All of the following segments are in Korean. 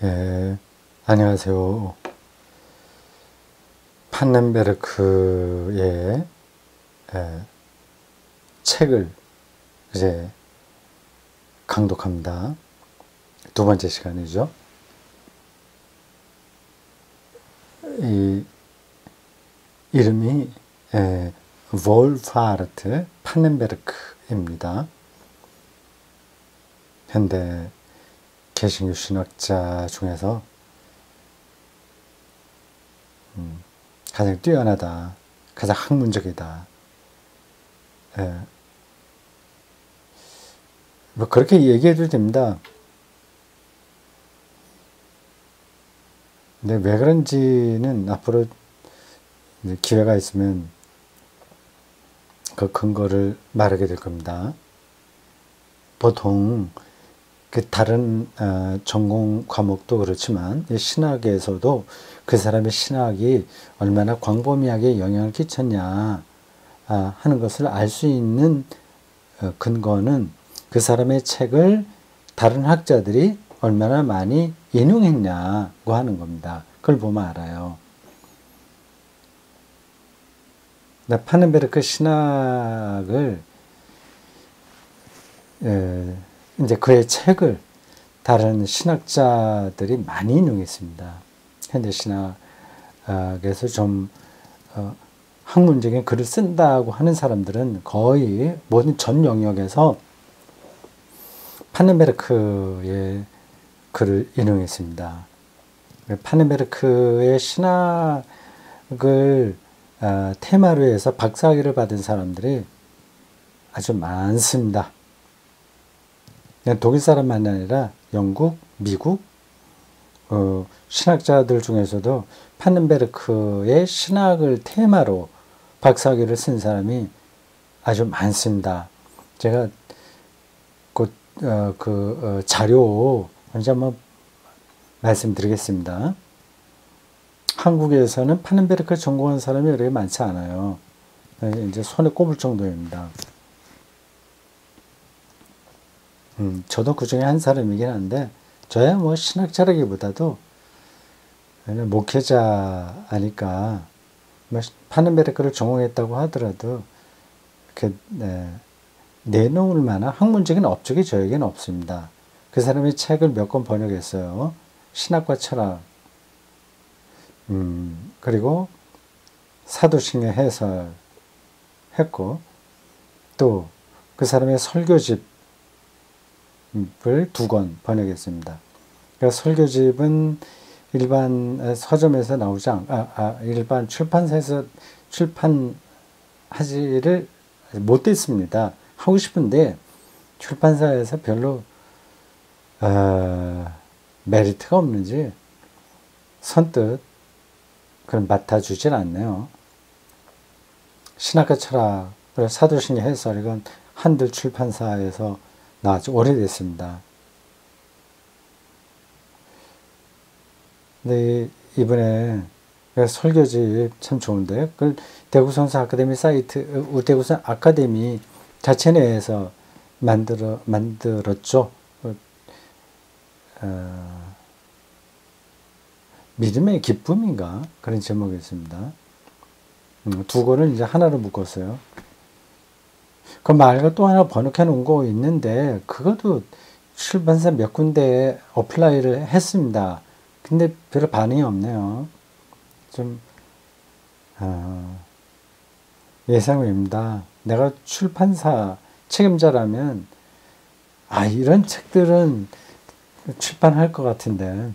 예, 안녕하세요. 판넨베르크의 책을 이제 강독합니다. 두 번째 시간이죠. 이 이름이 볼파르트 판넨베르크입니다. 현대 개신교 신학자 중에서 가장 뛰어나다, 가장 학문적이다. 뭐 그렇게 얘기해도 됩니다. 근데 왜 그런지는 앞으로 기회가 있으면 그 근거를 말하게 될 겁니다. 보통 그 다른 전공 과목도 그렇지만 신학에서도 그 사람의 신학이 얼마나 광범위하게 영향을 끼쳤냐 하는 것을 알 수 있는 근거는 그 사람의 책을 다른 학자들이 얼마나 많이 인용했냐고 하는 겁니다. 그걸 보면 알아요. 파넨베르크 신학을 이제 그의 책을 다른 신학자들이 많이 인용했습니다. 현대 신학에서 좀 학문적인 글을 쓴다고 하는 사람들은 거의 모든 전 영역에서 판넨베르크의 글을 인용했습니다. 판넨베르크의 신학을 테마로 해서 박사학위를 받은 사람들이 아주 많습니다. 독일 사람만이 아니라 영국, 미국 신학자들 중에서도 판넨베르크의 신학을 테마로 박사학위를 쓴 사람이 아주 많습니다. 제가 그 자료 먼저 한번 말씀드리겠습니다. 한국에서는 판넨베르크 전공한 사람이 그렇게 많지 않아요. 이제 손에 꼽을 정도입니다. 저도 그 중에 한 사람이긴 한데, 저야 뭐 신학자라기보다도 목회자 아니까, 판넨베르크를 전공했다고 하더라도, 이렇게, 내놓을 만한 학문적인 업적이 저에게는 없습니다. 그 사람이 책을 몇 권 번역했어요. 신학과 철학, 그리고 사도신경 해설했고, 또 그 사람의 설교집, 을 2권 번역했습니다. 그러니까 설교집은 일반 서점에서 나오지 일반 출판사에서 출판하지를 못했습니다. 하고 싶은데 출판사에서 별로 메리트가 없는지 선뜻 그런 맡아주질 않네요. 신학과 철학, 사도신경 해설 이건 한들 출판사에서 나왔죠. 오래됐습니다. 근데 이번에 설교집 참 좋은데, 그걸 대구성서 아카데미 사이트, 대구성 아카데미 자체 내에서 만들었죠. 믿음의 기쁨인가? 그런 제목이 있습니다. 2권을 이제 하나로 묶었어요. 그 말고 또 하나 번역해 놓은 거 있는데, 그것도 출판사 몇 군데에 어플라이를 했습니다. 근데 별 반응이 없네요. 좀, 예상입니다. 내가 출판사 책임자라면, 이런 책들은 출판할 것 같은데,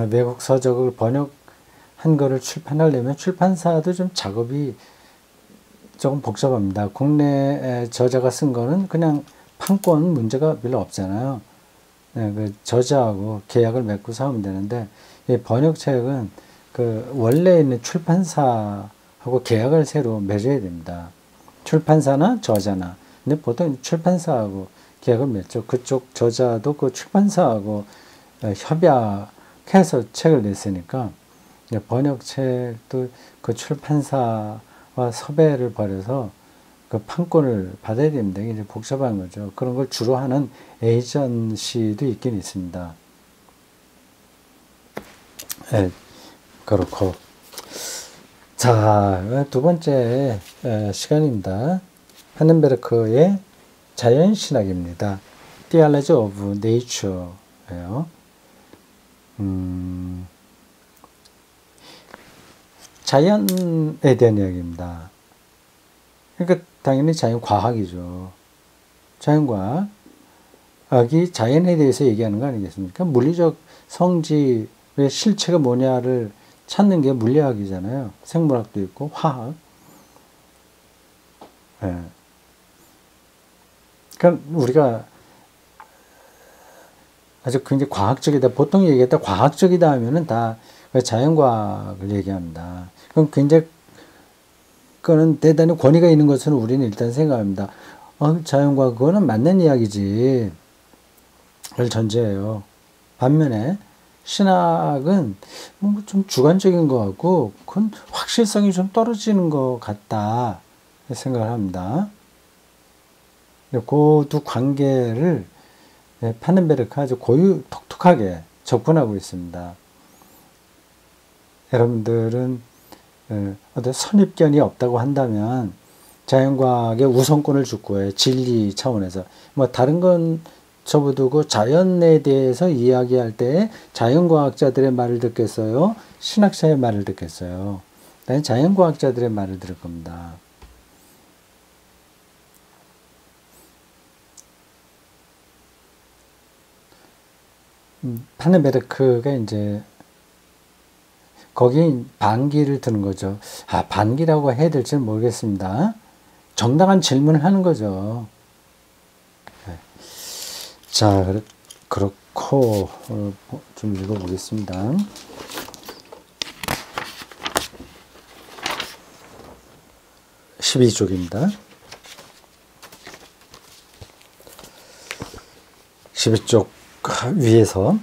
외국 서적을 번역한 거를 출판하려면 출판사도 좀 작업이 조금 복잡합니다. 국내 저자가 쓴 거는 그냥 판권 문제가 별로 없잖아요. 그 저자하고 계약을 맺고 하면 되는데, 이 번역책은 그 원래 있는 출판사하고 계약을 새로 맺어야 됩니다. 출판사나 저자나. 근데 보통 출판사하고 계약을 맺죠. 그쪽 저자도 그 출판사하고 협약해서 책을 냈으니까, 번역책도 그 출판사 섭외를 벌여서 그 판권을 받아야 됩니다. 이게 복잡한 거죠. 그런 걸 주로 하는 에이전시도 있긴 있습니다. 예, 그렇고. 자, 두 번째 시간입니다. 파넨베르크의 자연신학입니다. Theology of Nature예요. 자연에 대한 이야기입니다. 그러니까 당연히 자연과학이죠. 자연과학이 자연에 대해서 얘기하는 거 아니겠습니까? 물리적 성질의 실체가 뭐냐를 찾는 게 물리학이잖아요. 생물학도 있고 화학. 예. 그러니까 우리가 아주 굉장히 과학적이다. 보통 얘기했다 과학적이다 하면은 다 자연과학을 얘기합니다. 그럼 굉장히 그거는 대단히 권위가 있는 것으로 우리는 일단 생각합니다. 자연과학 그거는 맞는 이야기지. 를 전제해요. 반면에 신학은 뭐 좀 주관적인 것 같고 그건 확실성이 좀 떨어지는 것 같다 생각을 합니다. 그 두 관계를 파넨베르크가 아주 독특하게 접근하고 있습니다. 여러분들은 어떤 선입견이 없다고 한다면 자연과학의 우선권을 줄 거예요. 진리 차원에서. 뭐 다른 건 접어두고 자연에 대해서 이야기할 때 자연과학자들의 말을 듣겠어요? 신학자의 말을 듣겠어요? 나는 자연과학자들의 말을 들을 겁니다. 파넨베르크가 이제 거기에 반기를 드는 거죠. 반기라고 해야 될지는 모르겠습니다. 정당한 질문을 하는 거죠. 자, 그렇고 좀 읽어보겠습니다. 12쪽입니다. 12쪽 위에서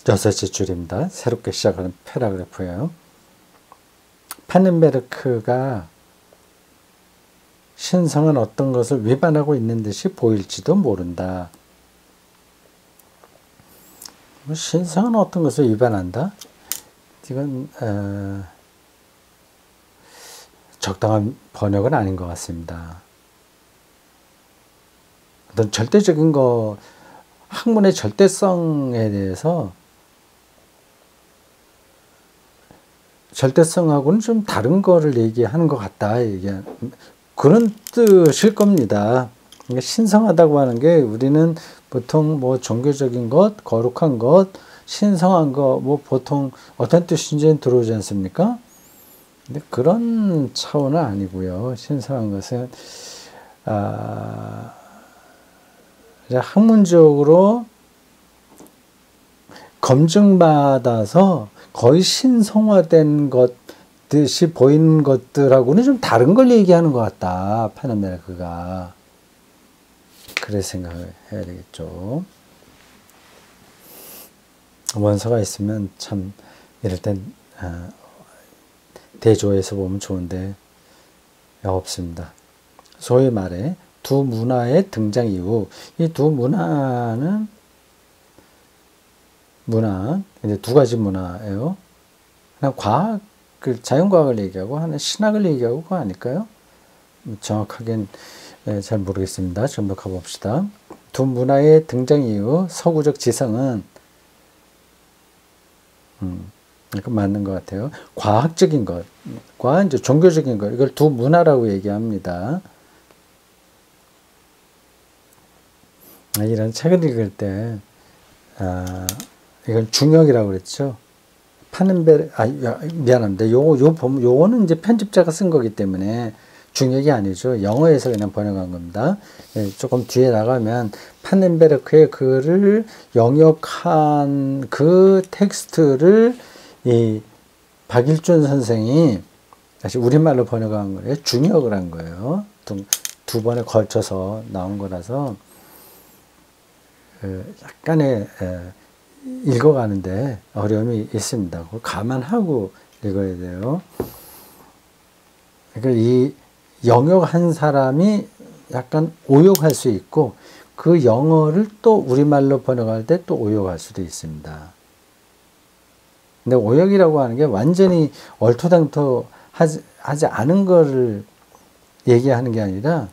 6째 줄입니다. 새롭게 시작하는 패러그래프예요. 파넨베르크가 신성은 어떤 것을 위반하고 있는 듯이 보일지도 모른다. 신성은 어떤 것을 위반한다? 이건 적당한 번역은 아닌 것 같습니다. 어떤 절대적인 거, 학문의 절대성에 대해서 절대성하고는 좀 다른 거를 얘기하는 것 같다. 그런 뜻일 겁니다. 그러니까 신성하다고 하는 게 우리는 보통 뭐 종교적인 것, 거룩한 것, 신성한 거, 뭐 보통 어떤 뜻인지는 들어오지 않습니까? 근데 그런 차원은 아니고요. 신성한 것은 학문적으로 검증받아서 거의 신성화된 것듯이 보이는 것들하고는 좀 다른 걸 얘기하는 것 같다. 파넨베르크가. 그래 생각을 해야 되겠죠. 원서가 있으면 참 이럴 땐 대조해서 보면 좋은데 없습니다. 소위 말해 두 문화의 등장 이후 이 두 문화는 이제 두 가지 문화예요. 그냥 과학, 자연과학을 얘기하고 하나 신학을 얘기하고 그거 아닐까요? 정확하게는 잘 모르겠습니다. 좀 더 가봅시다. 두 문화의 등장 이후 서구적 지성은 그 맞는 것 같아요. 과학적인 것과 이제 종교적인 것 이걸 두 문화라고 얘기합니다. 이런 책을 읽을 때 이건 중역이라고 그랬죠. 미안합니다. 요거는 이제 편집자가 쓴 거기 때문에 중역이 아니죠. 영어에서 그냥 번역한 겁니다. 조금 뒤에 나가면 파넨베르크의 글을 영역한 그 텍스트를 이 박일준 선생이 다시 우리말로 번역한 거예요. 중역을 한 거예요. 두 번에 걸쳐서 나온 거라서 약간의 읽어가는데 어려움이 있습니다. 그걸 감안하고 읽어야 돼요. 그러니까 이 영역한 사람이 약간 오역할 수 있고 그 영어를 또 우리말로 번역할 때 또 오역할 수도 있습니다. 근데 오역이라고 하는 게 완전히 얼토당토 하지 않은 거를 얘기하는 게 아니라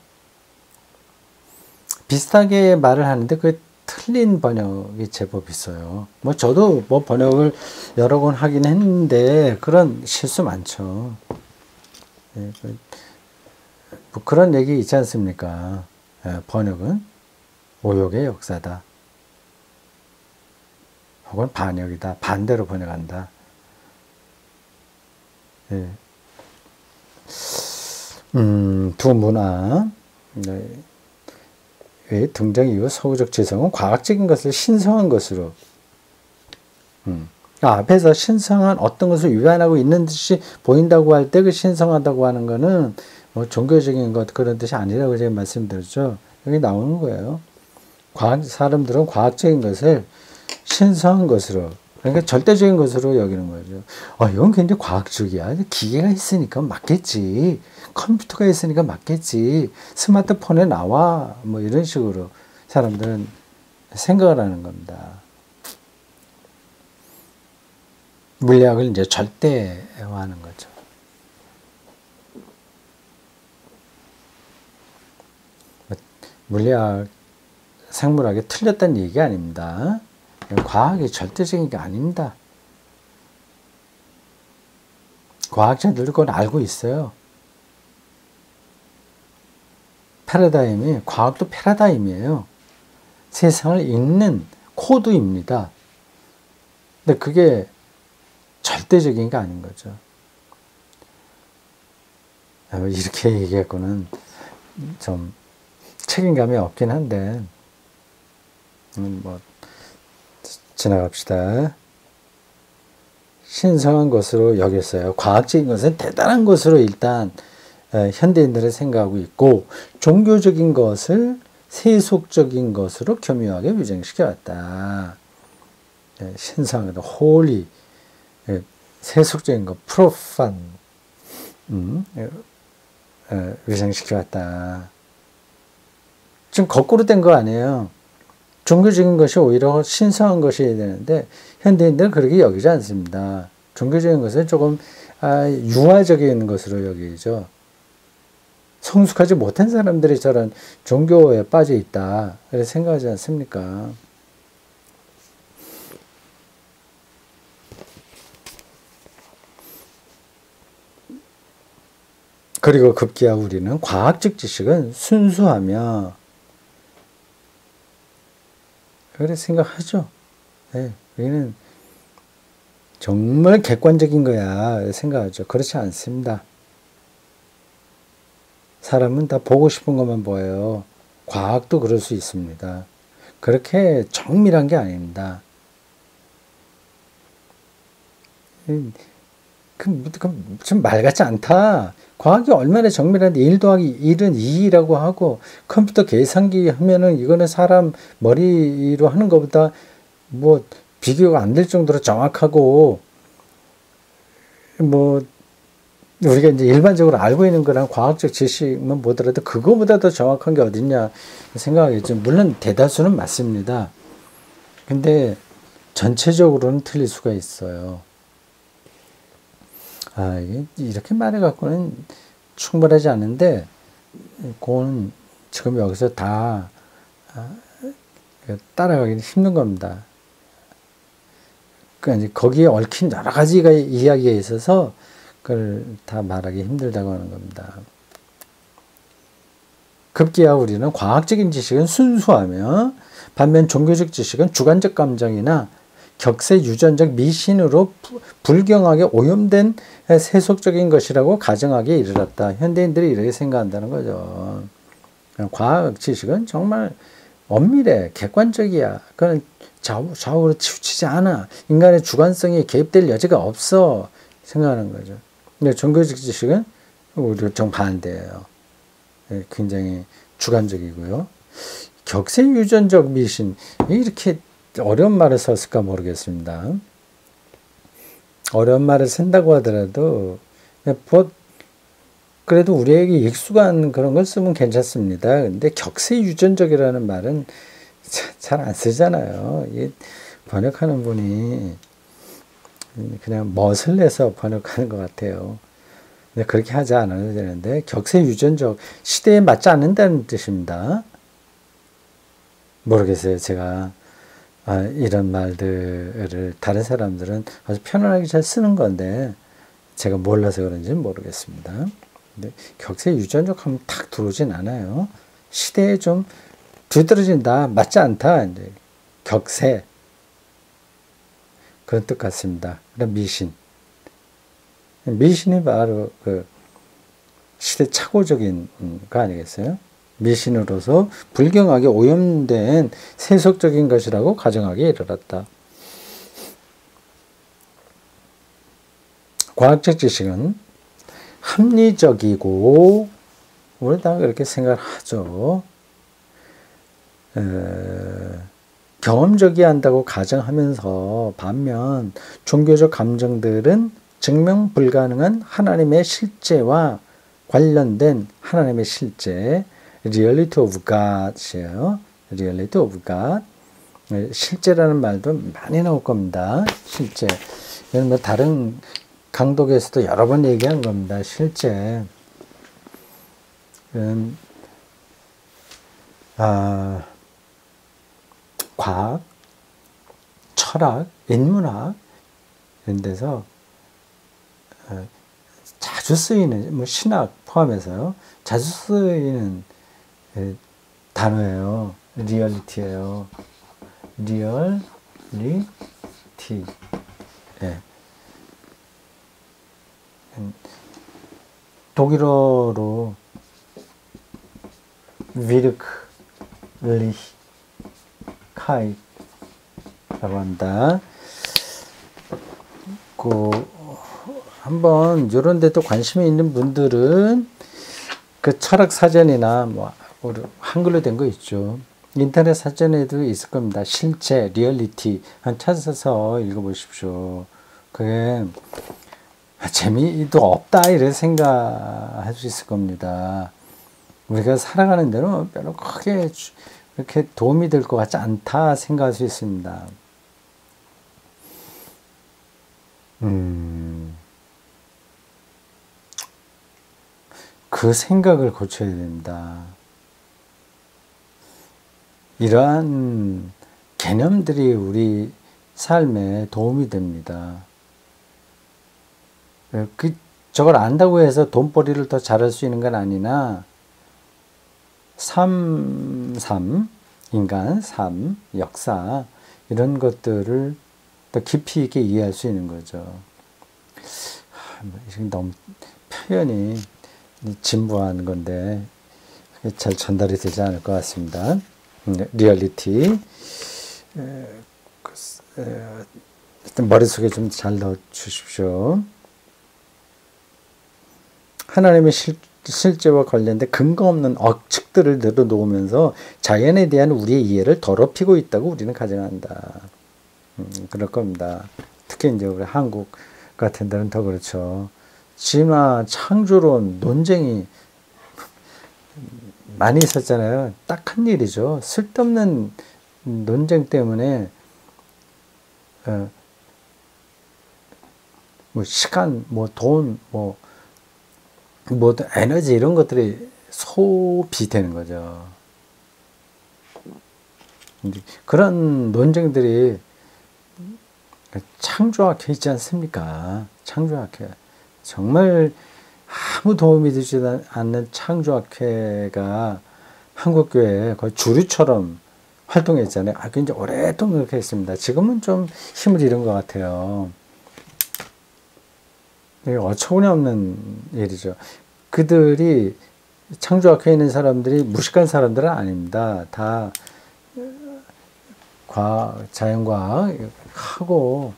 비슷하게 말을 하는데 그게 틀린 번역이 제법 있어요. 뭐 저도 뭐 번역을 여러 권 하긴 했는데 그런 실수 많죠. 예, 뭐 그런 얘기 있지 않습니까? 예, 번역은 오역의 역사다. 혹은 반역이다. 반대로 번역한다. 예. 두 문화. 네. 등장 이후 서구적 지성은 과학적인 것을 신성한 것으로 앞에서 신성한 어떤 것을 위반하고 있는 듯이 보인다고 할 때 그 신성하다고 하는 거는 뭐 종교적인 것 그런 뜻이 아니라고 제가 말씀드렸죠. 여기 나오는 거예요. 사람들은 과학적인 것을 신성한 것으로 그러니까 절대적인 것으로 여기는 거죠. 이건 굉장히 과학적이야. 기계가 있으니까 맞겠지. 컴퓨터가 있으니까 맞겠지. 스마트폰에 나와. 뭐 이런 식으로 사람들은 생각을 하는 겁니다. 물리학을 이제 절대화하는 거죠. 물리학, 생물학이 틀렸다는 얘기 아닙니다. 과학이 절대적인 게 아닙니다. 과학자들도 그걸 알고 있어요. 패러다임이, 과학도 패러다임이에요. 세상을 읽는 코드입니다. 근데 그게 절대적인 게 아닌 거죠. 이렇게 얘기하고는 좀 책임감이 없긴 한데, 뭐, 지나갑시다. 신성한 것으로 여겼어요. 과학적인 것은 대단한 것으로 일단 현대인들은 생각하고 있고 종교적인 것을 세속적인 것으로 교묘하게 위장시켜 왔다. 신성하다, 홀리, 세속적인 것, 프로판, 위장시켜 왔다. 지금 거꾸로 된 거 아니에요. 종교적인 것이 오히려 신성한 것이어야 되는데 현대인들은 그렇게 여기지 않습니다. 종교적인 것은 조금 유아적인 것으로 여기죠. 성숙하지 못한 사람들이 저런 종교에 빠져 있다. 그렇게 생각하지 않습니까? 그리고 급기야 우리는 과학적 지식은 순수하며 그래 생각하죠. 네, 우리는 정말 객관적인 거야 생각하죠. 그렇지 않습니다. 사람은 다 보고 싶은 것만 보여요. 과학도 그럴 수 있습니다. 그렇게 정밀한 게 아닙니다. 좀 말 같지 않다. 과학이 얼마나 정밀한데 1 더하기 1은 2라고 하고 컴퓨터 계산기 하면은 이거는 사람 머리로 하는 것보다 뭐 비교가 안 될 정도로 정확하고 뭐 우리가 이제 일반적으로 알고 있는 거랑 과학적 지식만 보더라도 그거보다 더 정확한 게 어딨냐 생각하겠죠. 물론 대다수는 맞습니다. 근데 전체적으로는 틀릴 수가 있어요. 이게 이렇게 말해갖고는 충분하지 않은데, 그건 지금 여기서 다 따라가기는 힘든 겁니다. 그러니까 거기에 얽힌 여러 가지가 이야기가 있어서 그걸 다 말하기 힘들다고 하는 겁니다. 급기야 우리는 과학적인 지식은 순수하며 반면 종교적 지식은 주관적 감정이나 격세 유전적 미신으로 불경하게 오염된 세속적인 것이라고 가정하기에 이르렀다. 현대인들이 이렇게 생각한다는 거죠. 과학 지식은 정말 엄밀해, 객관적이야. 그건 좌우로 치우치지 않아. 인간의 주관성이 개입될 여지가 없어. 생각하는 거죠. 근데 종교적 지식은 우리가 정반대예요. 굉장히 주관적이고요. 격세 유전적 미신, 이렇게 어려운 말을 썼을까 모르겠습니다. 어려운 말을 쓴다고 하더라도 그래도 우리에게 익숙한 그런 걸 쓰면 괜찮습니다. 근데 격세 유전적이라는 말은 잘 안 쓰잖아요. 번역하는 분이 그냥 멋을 내서 번역하는 것 같아요. 근데 그렇게 하지 않아도 되는데, 격세유전적, 시대에 맞지 않는다는 뜻입니다. 모르겠어요. 제가 이런 말들을 다른 사람들은 아주 편안하게 잘 쓰는 건데 제가 몰라서 그런지는 모르겠습니다. 근데 격세유전적 하면 탁 들어오진 않아요. 시대에 좀 뒤떨어진다, 맞지 않다, 이제 격세, 그런 뜻 같습니다. 그럼 미신이 바로 그 시대착오적인 거 아니겠어요? 미신으로서 불경하게 오염된 세속적인 것이라고 가정하기에 이르렀다. 과학적 지식은 합리적이고, 우리 다 그렇게 생각을 하죠. 경험적이어야 한다고 가정하면서, 반면 종교적 감정들은 증명 불가능한 하나님의 실제와 관련된 하나님의 실제, reality of God이에요. reality of God. 실제라는 말도 많이 나올 겁니다. 실제. 이건 뭐 다른 강독에서도 여러 번 얘기한 겁니다. 실제. 과학, 철학, 인문학 이런 데서 자주 쓰이는, 뭐 신학 포함해서요, 자주 쓰이는 단어예요. 리얼리티예요. 리얼리티. 예. 독일어로 Wirklichkeit라고 한다. 한번 이런 데 또 관심이 있는 분들은 그 철학 사전이나 뭐 한글로 된 거 있죠. 인터넷 사전에도 있을 겁니다. 실제, 리얼리티 한 찾아서 읽어보십시오. 그게 재미도 없다 이런 생각할 수 있을 겁니다. 우리가 살아가는 데는 별로 크게 이렇게 도움이 될 것 같지 않다 생각할 수 있습니다. 그 생각을 고쳐야 됩니다. 이러한 개념들이 우리 삶에 도움이 됩니다. 저걸 안다고 해서 돈벌이를 더 잘할 수 있는 건 아니나 인간, 삶, 역사 이런 것들을 더 깊이 있게 이해할 수 있는 거죠. 너무 표현이 진부한 건데 잘 전달이 되지 않을 것 같습니다. 리얼리티 일단 머릿속에 좀 잘 넣어 주십시오. 하나님의 실제와 관련된 근거 없는 억측들을 늘어놓으면서 자연에 대한 우리의 이해를 더럽히고 있다고 우리는 가정한다. 그럴 겁니다. 특히 이제 우리 한국 같은 데는 더 그렇죠. 진화, 창조론, 논쟁이 많이 있었잖아요. 딱한 일이죠. 쓸데없는 논쟁 때문에 뭐 시간, 뭐 돈, 뭐 에너지 이런 것들이 소비되는 거죠. 그런 논쟁들이 창조학회 있지 않습니까? 창조학회. 정말 아무 도움이 되지 않는 창조학회가 한국교회에 거의 주류처럼 활동했잖아요. 굉장히 오랫동안 그렇게 했습니다. 지금은 좀 힘을 잃은 것 같아요. 어처구니 없는 일이죠. 그들이 창조학회에 있는 사람들이 무식한 사람들은 아닙니다. 다 자연과학 하고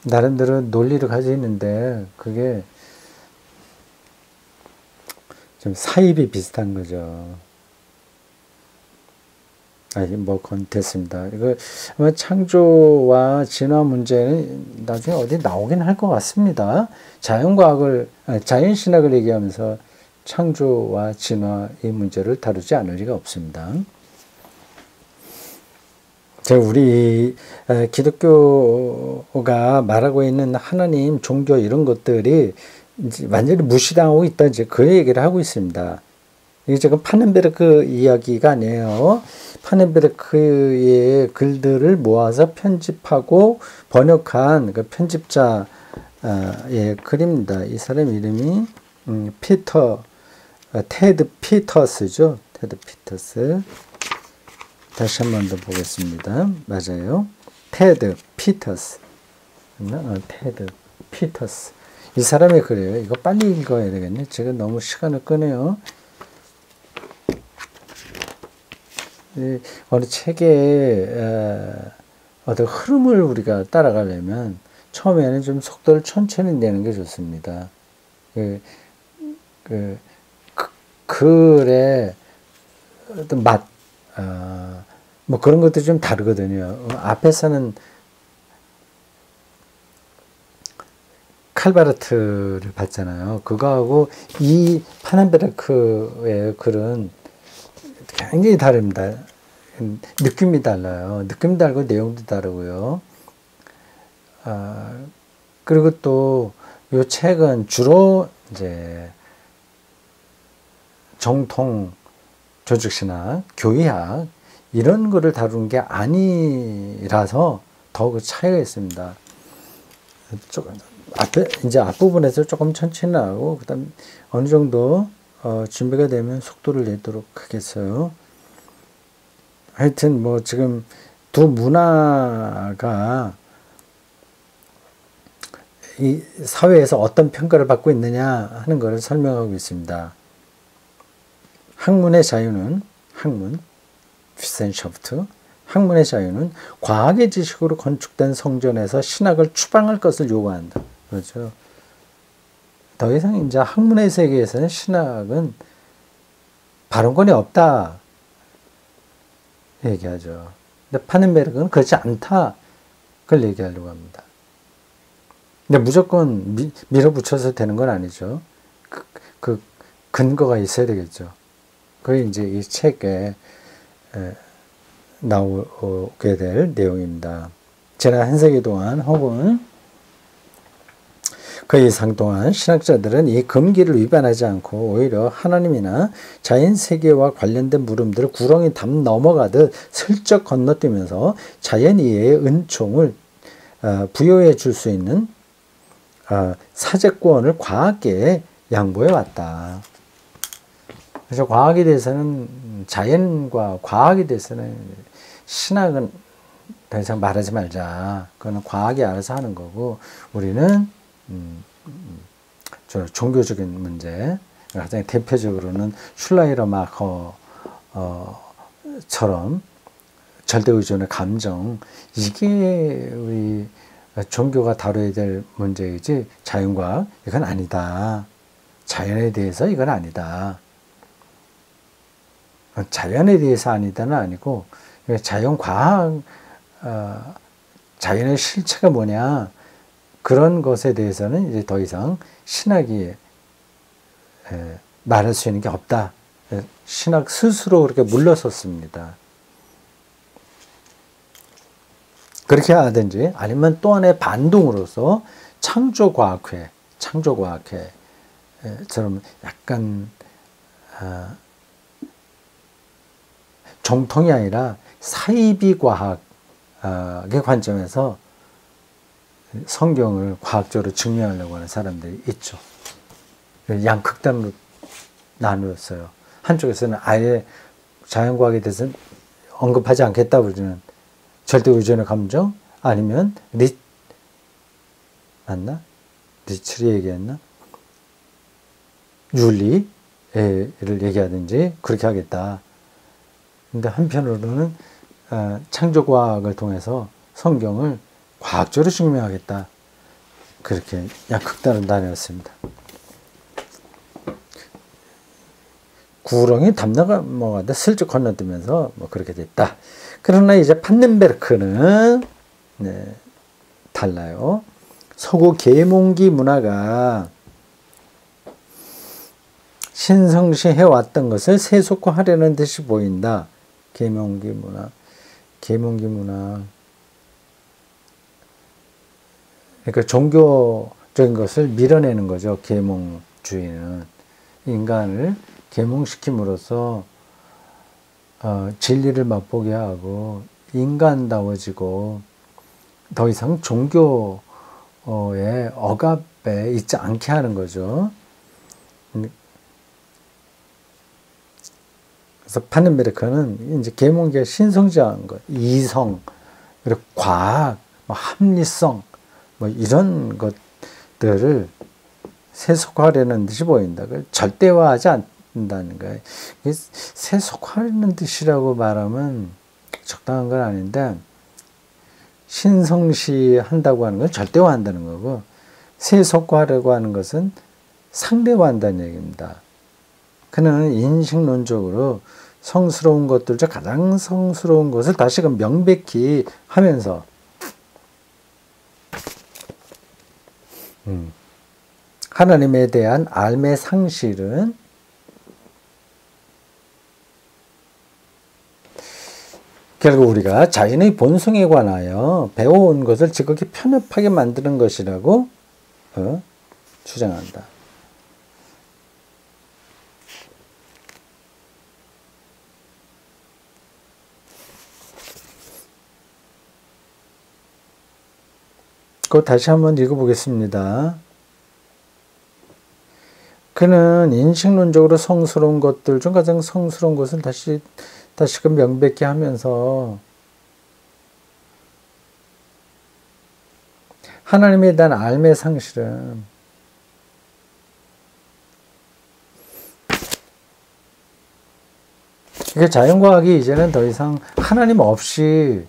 나름대로 논리를 가지고 있는데 그게 좀 사입이 비슷한 거죠. 뭐 그건 됐습니다. 이거 아마 창조와 진화 문제는 나중에 어디 나오긴 할 것 같습니다. 자연신학을 얘기하면서 창조와 진화 이 문제를 다루지 않을 리가 없습니다. 우리 기독교가 말하고 있는 하나님, 종교 이런 것들이 이제 완전히 무시당하고 있다, 이제 그 얘기를 하고 있습니다. 이게 지금 파넨베르크 이야기가 아니에요. 파넨베르크의 글들을 모아서 편집하고 번역한 그 편집자의 글입니다. 이 사람 이름이 테드 피터스죠. 테드 피터스. 다시 한 번 더 보겠습니다. 맞아요. 테드 피터스. 테드 피터스. 이 사람의 글이에요. 이거 빨리 읽어야 되겠네. 제가 너무 시간을 끄네요. 어느 책의 어떤 흐름을 우리가 따라가려면 처음에는 좀 속도를 천천히 내는 게 좋습니다. 글의 어떤 맛, 뭐 그런 것들이 좀 다르거든요. 앞에서는 칼바르트를 봤잖아요. 그거하고 이 파넨베르크의 글은 굉장히 다릅니다. 느낌이 달라요. 느낌이 다르고 내용도 다르고요. 그리고 또 이 책은 주로 이제 정통 조직신학, 교의학 이런 거를 다루는 게 아니라서 더욱 차이가 있습니다. 이제 앞부분에서 조금 천천히 나가고 그다음 어느 정도 준비가 되면 속도를 내도록 하겠어요. 하여튼 뭐 지금 두 문화가 이 사회에서 어떤 평가를 받고 있느냐 하는 것을 설명하고 있습니다. 학문의 자유는 위센샤프트, 학문의 자유는 과학의 지식으로 건축된 성전에서 신학을 추방할 것을 요구한다. 그렇죠. 더 이상 이제 학문의 세계에서는 신학은 발언권이 없다 얘기하죠. 근데 파넨베르크는 그렇지 않다 그걸 얘기하려고 합니다. 근데 무조건 밀어붙여서 되는 건 아니죠. 그 근거가 있어야 되겠죠. 그게 이제 이 책에 나오게 될 내용입니다. 지난 한 세기 동안 혹은 그 이상 동안 신학자들은 이 금기를 위반하지 않고 오히려 하나님이나 자연 세계와 관련된 물음들을 구렁이 담 넘어가듯 슬쩍 건너뛰면서 자연 이외의 은총을 부여해 줄 수 있는 사제권을 과학계에 양보해 왔다. 그래서 과학에 대해서는 자연과 과학에 대해서는 신학은 더 이상 말하지 말자. 그거는 과학이 알아서 하는 거고 우리는 종교적인 문제, 가장 대표적으로는 슐라이러마커처럼 절대의존의 감정, 이게 우리 종교가 다뤄야 될 문제이지 자연과학 이건 아니다. 자연에 대해서 이건 아니다. 자연에 대해서 아니다는 아니고 자연과학, 자연의 실체가 뭐냐 그런 것에 대해서는 이제 더 이상 신학이 말할 수 있는 게 없다. 신학 스스로 그렇게 물러섰습니다. 그렇게 하든지 아니면 또 하나의 반동으로서 창조과학회처럼 약간 정통이 아니라 사이비과학의 관점에서 성경을 과학적으로 증명하려고 하는 사람들이 있죠. 양극단으로 나누었어요. 한쪽에서는 아예 자연과학에 대해서는 언급하지 않겠다 그러는 절대 의존의 감정 아니면 리츠리 얘기했나? 윤리를 얘기하든지 그렇게 하겠다. 근데 한편으로는 창조과학을 통해서 성경을 과학적으로 증명하겠다. 그렇게 양극단으로 나뉘었습니다. 구렁이 담나가 뭐가다 슬쩍 건너뛰면서 뭐 그렇게 됐다. 그러나 이제 파넨베르크는 달라요. 서구 계몽기 문화가 신성시해 왔던 것을 세속화하려는 듯이 보인다. 계몽기 문화. 계몽기 문화. 그러니까 종교적인 것을 밀어내는 거죠. 계몽주의는. 인간을 계몽시킴으로써 진리를 맛보게 하고 인간다워지고 더 이상 종교의 억압에 있지 않게 하는 거죠. 그래서 파넨베르크는 이제 계몽계의 신성지한 것, 이성, 그리고 과학, 합리성, 이런 것들을 세속화하려는 듯이 보인다. 절대화하지 않는다는 거예요. 세속화하려는 듯이라고 말하면 적당한 건 아닌데, 신성시한다고 하는 건 절대화한다는 거고, 세속화하려고 하는 것은 상대화한다는 얘기입니다. 그는 인식론적으로 성스러운 것들 중 가장 성스러운 것을 다시금 명백히 하면서 하나님에 대한 알매 상실은 결국 우리가 자연의 본성에 관하여 배워온 것을 지극히 편협하게 만드는 것이라고 주장한다. 그거 다시 한번 읽어보겠습니다. 그는 인식론적으로 성스러운 것들 중 가장 성스러운 것을 다시금 명백히 하면서 하나님에 대한 알매 상실은 이게 자연과학이 이제는 더 이상 하나님 없이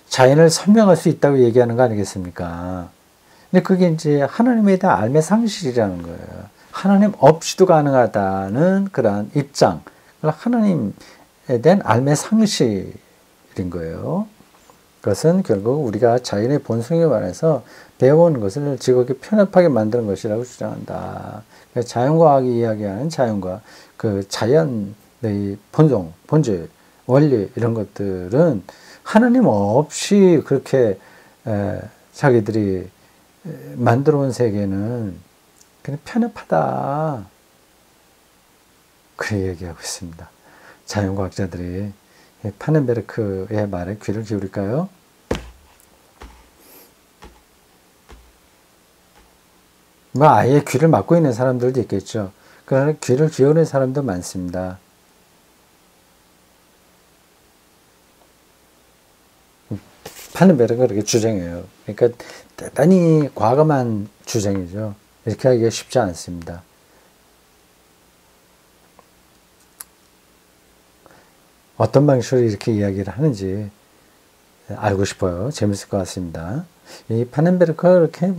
자연을 설명할 수 있다고 얘기하는 거 아니겠습니까? 근데 그게 이제 하나님에 대한 알매 상실이라는 거예요. 하나님 없이도 가능하다는 그러한 입장, 하나님에 대한 알매 상실인 거예요. 그것은 결국 우리가 자연의 본성에 관해서 배워온 것을 지극히 편협하게 만드는 것이라고 주장한다. 자연과학이 이야기하는 자연과 그 자연의 본성, 본질, 원리 이런 것들은 하나님 없이 그렇게 자기들이 만들어 온 세계는 그냥 편협하다. 그렇게 얘기하고 있습니다. 자연과학자들이 파넨베르크의 말에 귀를 기울일까요? 아예 귀를 막고 있는 사람들도 있겠죠. 그러나 귀를 기울이는 사람도 많습니다. 파넨베르크가 그렇게 주장해요. 그러니까 대단히 과감한 주장이죠. 이렇게 하기가 쉽지 않습니다. 어떤 방식으로 이렇게 이야기를 하는지 알고 싶어요. 재밌을 것 같습니다. 이 파넨베르크가 이렇게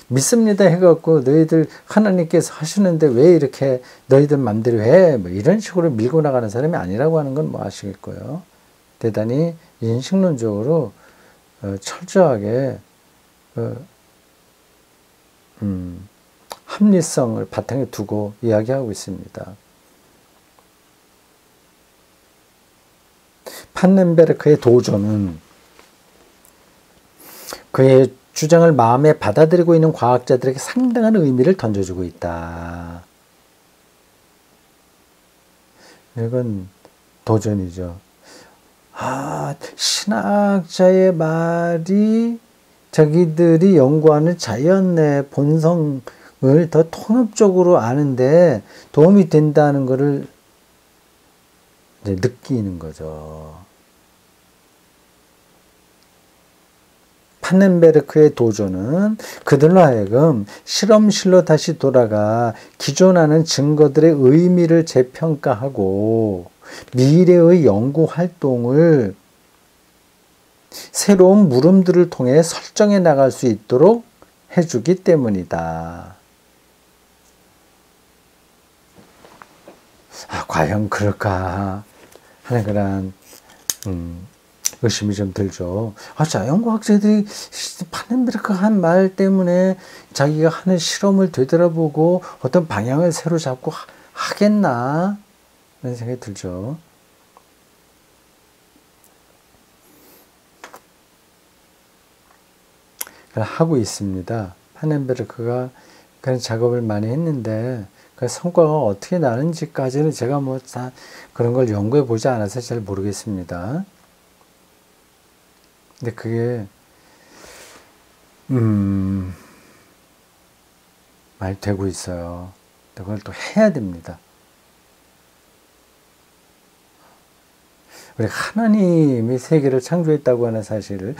믿습니다 해갖고 너희들 하나님께서 하시는데 왜 이렇게 너희들 맘대로 해? 이런 식으로 밀고 나가는 사람이 아니라고 하는 건 아시겠고요. 대단히 인식론적으로 철저하게 합리성을 바탕에 두고 이야기하고 있습니다. 파넨베르크의 도전은 그의 주장을 마음에 받아들이고 있는 과학자들에게 상당한 의미를 던져주고 있다. 이건 도전이죠. 신학자의 말이 자기들이 연구하는 자연의 본성을 더 통합적으로 아는데 도움이 된다는 것을 느끼는 거죠. 파넨베르크의 도전은 그들로 하여금 실험실로 다시 돌아가 기존하는 증거들의 의미를 재평가하고 미래의 연구 활동을 새로운 물음들을 통해 설정해 나갈 수 있도록 해주기 때문이다. 과연 그럴까 하는 그런 의심이 좀 들죠. 자연과학자들이 파넨베르크가 한 말 때문에 자기가 하는 실험을 되돌아보고 어떤 방향을 새로 잡고 하겠나 그런 생각이 들죠. 하고 있습니다. 파넨베르크가 그런 작업을 많이 했는데 그 성과가 어떻게 나는지까지는 제가 뭐 다 그런 걸 연구해 보지 않아서 잘 모르겠습니다. 근데 그게 많이 되고 있어요. 그걸 또 해야 됩니다. 우리 하나님이 세계를 창조했다고 하는 사실을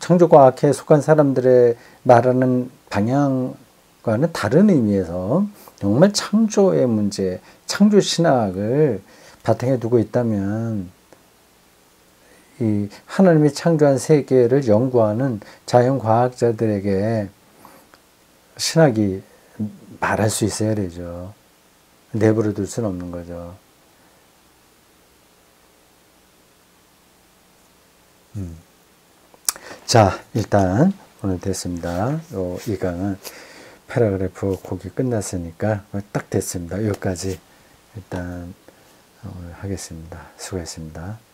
창조과학에 속한 사람들의 말하는 방향과는 다른 의미에서 정말 창조의 문제, 창조신학을 바탕에 두고 있다면 이 하나님이 창조한 세계를 연구하는 자연과학자들에게 신학이 말할 수 있어야 되죠. 내버려 둘 수는 없는 거죠. 자, 일단 오늘 됐습니다. 이 강은 패러그래프 곡이 끝났으니까 딱 됐습니다. 여기까지 일단 오늘 하겠습니다. 수고했습니다.